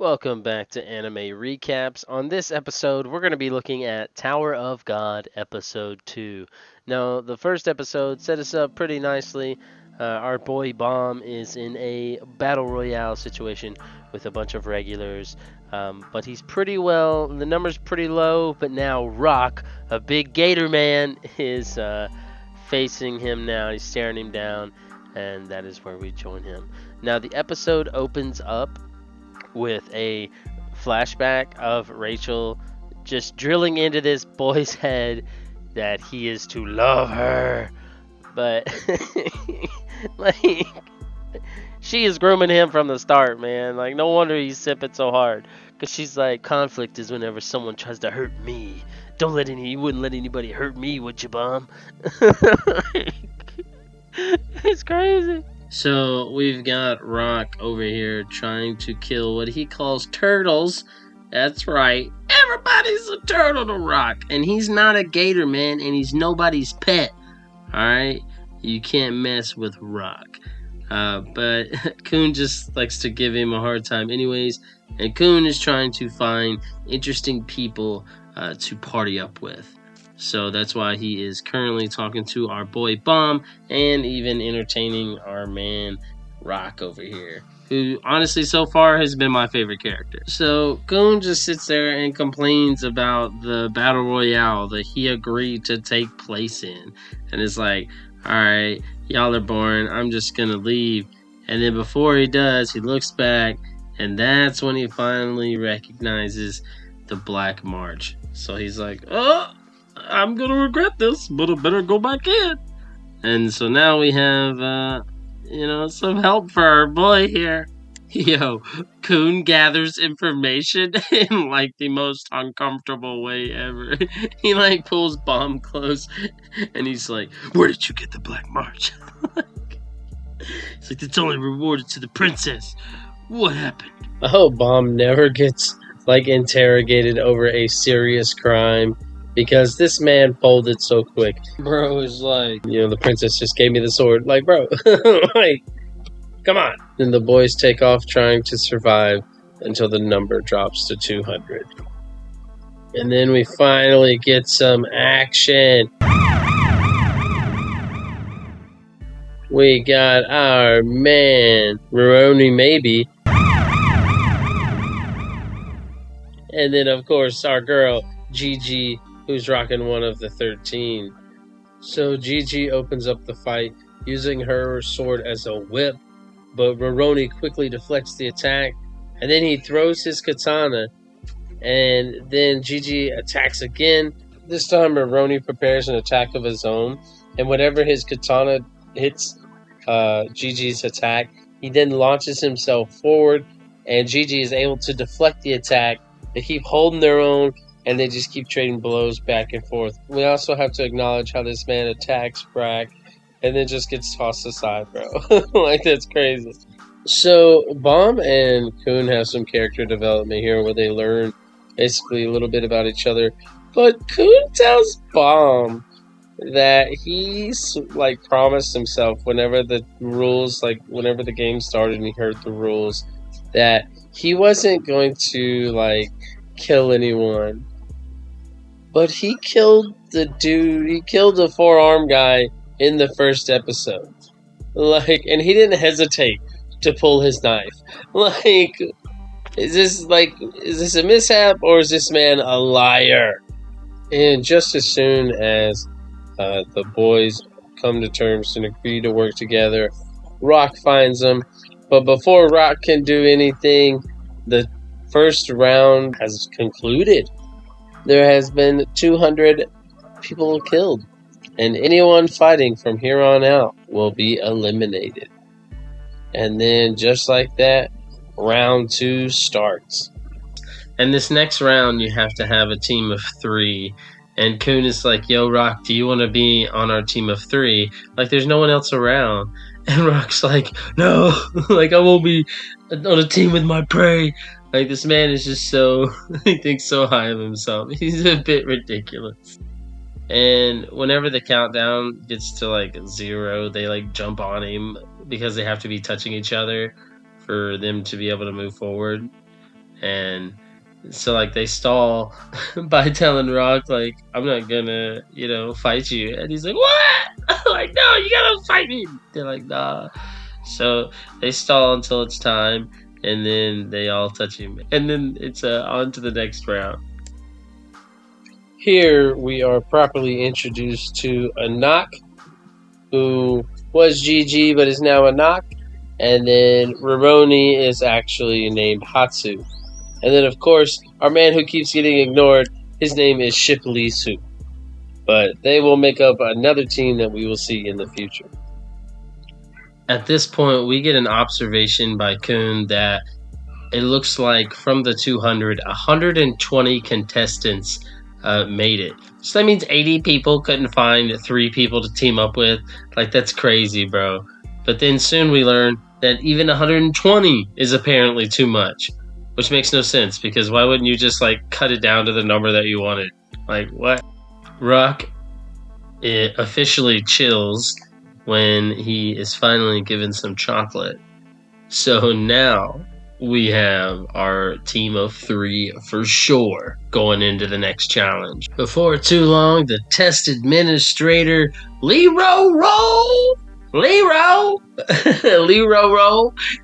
Welcome back to Anime Recaps. On this episode, we're going to be looking at Tower of God Episode 2. Now, the first episode set us up pretty nicely. Our boy Bomb is in a battle royale situation with a bunch of regulars, but he's the number's pretty low, but now Rock, a big gator man, is facing him now. He's staring him down, and that is where we join him. Now, the episode opens up with a flashback of Rachel just drilling into this boy's head that he is to love her. But, like, she is grooming him from the start, man. Like, no wonder he's sipping so hard. Because she's like, conflict is whenever someone tries to hurt me. You wouldn't let anybody hurt me, would you, Bomb? It's crazy. So we've got Rock over here trying to kill what he calls turtles. That's right. Everybody's a turtle to Rock. And he's not a gator, man. And he's nobody's pet. Alright? You can't mess with Rock. But Kun just likes to give him a hard time anyways. And Kun is trying to find interesting people to party up with. So that's why he is currently talking to our boy Bomb and even entertaining our man Rock over here, who honestly so far has been my favorite character. So Goon just sits there and complains about the battle royale that he agreed to take place in, and is like, alright, y'all are boring, I'm just gonna leave. And then before he does, he looks back, and that's when he finally recognizes the Black March. So he's like, oh, I'm gonna regret this, but I better go back in. And so now we have, some help for our boy here. Yo, Kun gathers information in, like, the most uncomfortable way ever. He, like, pulls Bomb close, and he's like, where did you get the Black March? It's like, it's only rewarded to the princess. What happened? I hope Bomb never gets, like, interrogated over a serious crime, because this man folded so quick. Bro is like, the princess just gave me the sword. Like, bro, like, come on. And the boys take off trying to survive until the number drops to 200. And then we finally get some action. We got our man, Maroni Maybe. And then, of course, our girl, Gigi, who's rocking one of the 13. So Gigi opens up the fight using her sword as a whip, but Roroni quickly deflects the attack, and then he throws his katana, and then Gigi attacks again. This time Roroni prepares an attack of his own, and whenever his katana hits Gigi's attack, he then launches himself forward, and Gigi is able to deflect the attack. They keep holding their own, and they just keep trading blows back and forth. We also have to acknowledge how this man attacks Brack and then just gets tossed aside, bro. Like, that's crazy. So, Bomb and Kun have some character development here where they learn basically a little bit about each other. But Kun tells Bomb that he's, like, promised himself whenever the game started and he heard the rules, that he wasn't going to, like, kill anyone. But he killed the four-arm guy in the first episode. Like, and he didn't hesitate to pull his knife. Like, is this a mishap, or is this man a liar? And just as soon as the boys come to terms and agree to work together, Rock finds them. But before Rock can do anything, the first round has concluded. There has been 200 people killed, and anyone fighting from here on out will be eliminated. And then, just like that, round 2 starts. And this next round, you have to have a team of 3. And Kun is like, yo, Rock, do you want to be on our team of 3? Like, there's no one else around. And Rock's like, no, like, I won't be on a team with my prey. Like, this man is just he thinks so high of himself. He's a bit ridiculous. And whenever the countdown gets to, like, 0, they, like, jump on him because they have to be touching each other for them to be able to move forward. And so like they stall by telling Rock like, I'm not gonna, fight you. And he's like, what? Like, no, you gotta fight me. They're like, nah. So they stall until it's time, and then they all touch him. And then it's on to the next round. Here we are properly introduced to Anak, who was GG but is now Anak. And then Ramoni is actually named Hatsu. And then, of course, our man who keeps getting ignored, his name is Shiplisu. But they will make up another team that we will see in the future. At this point, we get an observation by Kun that it looks like from the 200, 120 contestants made it. So that means 80 people couldn't find 3 people to team up with. Like, that's crazy, bro. But then soon we learn that even 120 is apparently too much, which makes no sense because why wouldn't you just like cut it down to the number that you wanted? Like, what? Rock officially chills when he is finally given some chocolate. So now we have our team of 3 for sure going into the next challenge. Before too long, the test administrator, Lero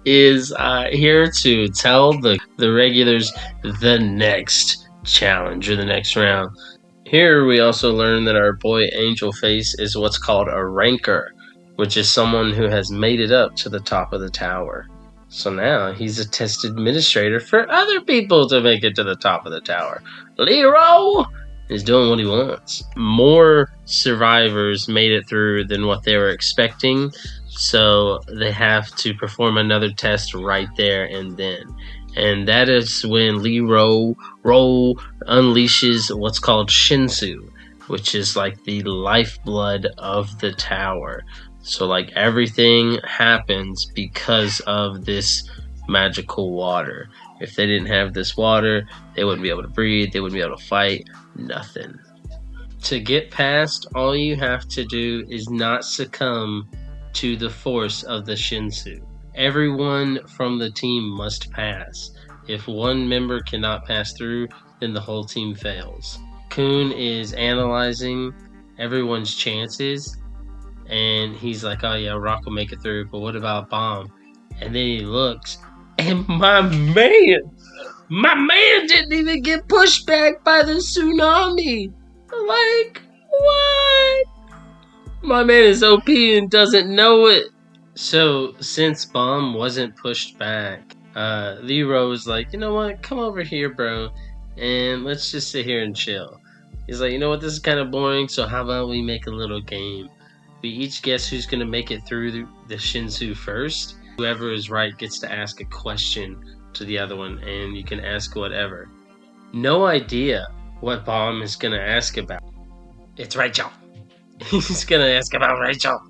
is here to tell the regulars the next challenge or the next round. Here we also learn that our boy Angel Face is what's called a ranker, which is someone who has made it up to the top of the tower. So now he's a test administrator for other people to make it to the top of the tower. Lero is doing what he wants. More survivors made it through than what they were expecting, so they have to perform another test right there and then. And that is when Lero unleashes what's called Shinsu, which is like the lifeblood of the tower. So like everything happens because of this magical water. If they didn't have this water, they wouldn't be able to breathe, they wouldn't be able to fight, nothing. To get past, all you have to do is not succumb to the force of the Shinsu. Everyone from the team must pass. If one member cannot pass through, then the whole team fails. Kun is analyzing everyone's chances, and he's like, oh yeah, Rock will make it through, but what about Bomb? And then he looks, and my man didn't even get pushed back by the tsunami. Like, what? My man is OP and doesn't know it. So, since Bomb wasn't pushed back, Lero was like, you know what, come over here, bro, and let's just sit here and chill. He's like, you know what, this is kind of boring, so how about we make a little game? We each guess who's going to make it through the Shinsu first. Whoever is right gets to ask a question to the other one, and you can ask whatever. No idea what Bomb is going to ask about. It's Rachel. He's going to ask about Rachel.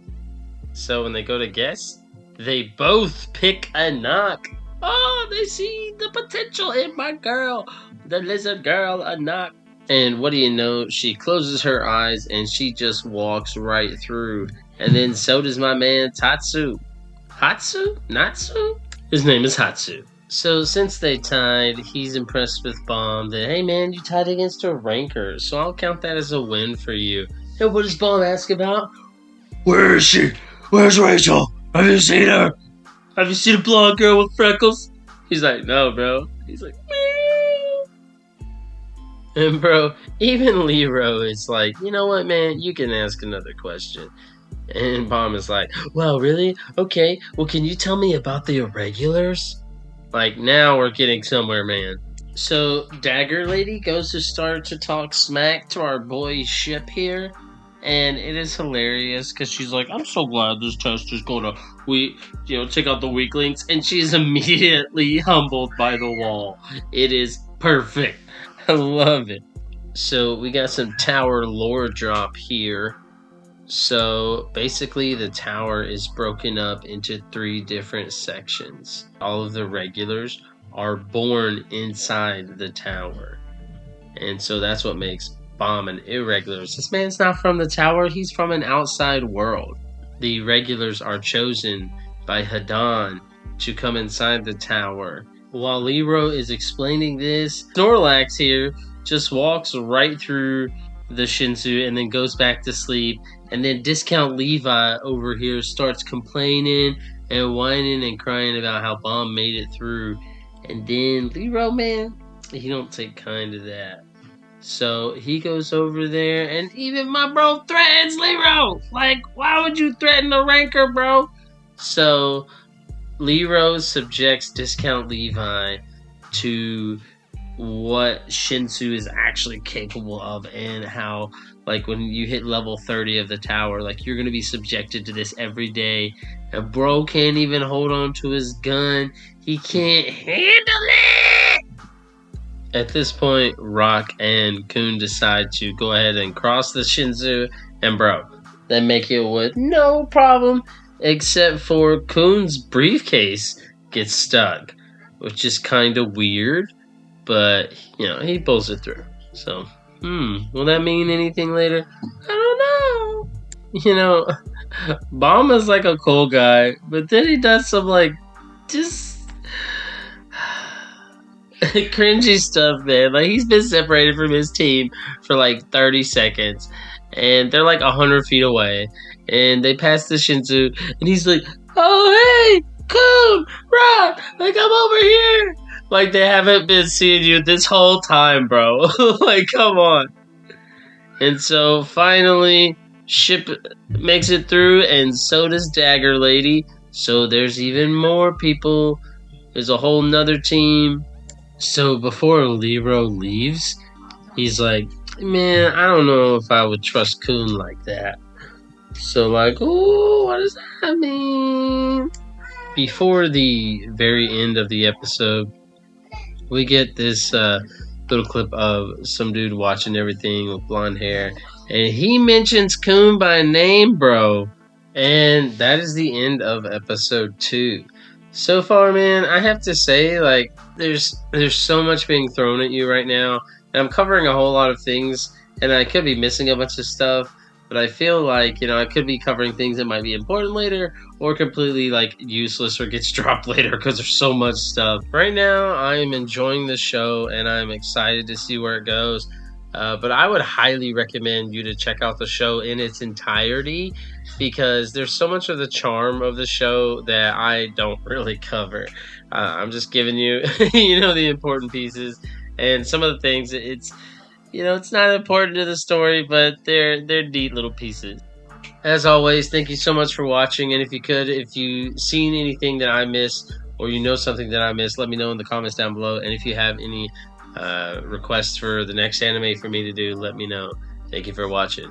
So when they go to guess, they both pick Anak. Oh, they see the potential in my girl, the lizard girl, Anak. And what do you know? She closes her eyes and she just walks right through. And then so does my man Tatsu. Hatsu? Natsu? His name is Hatsu. So since they tied, he's impressed with Bomb that, hey man, you tied against a ranker, so I'll count that as a win for you. And what does Bomb ask about? Where is she? Where's Rachel? Have you seen her? Have you seen a blonde girl with freckles? He's like, no, bro. He's like, meow. And bro, even Lero is like, you know what, man? You can ask another question. And Bomb is like, well, really? Okay. Well, can you tell me about the irregulars? Like, now we're getting somewhere, man. So, Dagger Lady goes to start to talk smack to our boy Ship here. And it is hilarious because she's like, I'm so glad this test is going to, take out the weaklings. And she's immediately humbled by the wall. It is perfect. I love it. So we got some tower lore drop here. So basically the tower is broken up into 3 different sections. All of the regulars are born inside the tower. And so that's what makes Bomb and irregulars. This man's not from the tower, he's from an outside world. The regulars are chosen by Hadan to come inside the tower while Lero is explaining this, Snorlax here just walks right through the Shinsu and then goes back to sleep. And then Discount Levi over here starts complaining and whining and crying about how Bomb made it through. And then Lero, man, he don't take kind to that. So he goes over there, and even my bro threatens Lero. Like, why would you threaten a ranker, bro? So Lero subjects Discount Levi to what Shinsu is actually capable of, and how, like, when you hit level 30 of the tower, like, you're gonna be subjected to this every day. And bro can't even hold on to his gun. He can't handle it. At this point, Rock and Kun decide to go ahead and cross the Shinsu, and bro, they make it with no problem, except for Kun's briefcase gets stuck, which is kind of weird, but he pulls it through. So, will that mean anything later? I don't know. Bama's like a cool guy, but then he does some just cringy stuff, man. Like, he's been separated from his team for like 30 seconds, and they're like 100 feet away, and they pass the Shinsu, and he's like, "Oh, hey, Kun, Rock, like, I'm over here." Like, they haven't been seeing you this whole time, bro. Like, come on. And so finally, ship makes it through, and so does Dagger Lady. So there's even more people. There's a whole nother team. So before Lero leaves, he's like, "Man, I don't know if I would trust Kun like that." So like, ooh, what does that mean? Before the very end of the episode, we get this little clip of some dude watching everything with blonde hair, and he mentions Kun by name, bro. And that is the end of episode 2. So far, man, I have to say, like, there's so much being thrown at you right now, and I'm covering a whole lot of things, and I could be missing a bunch of stuff, but I feel like, I could be covering things that might be important later, or completely, like, useless or gets dropped later because there's so much stuff. Right now, I am enjoying the show, and I'm excited to see where it goes. But I would highly recommend you to check out the show in its entirety, because there's so much of the charm of the show that I don't really cover. I'm just giving you, the important pieces, and some of the things. It's not important to the story, but they're neat little pieces. As always, thank you so much for watching, and if you seen anything that I missed, or something that I missed, let me know in the comments down below. And if you have any requests for the next anime for me to do, let me know. Thank you for watching.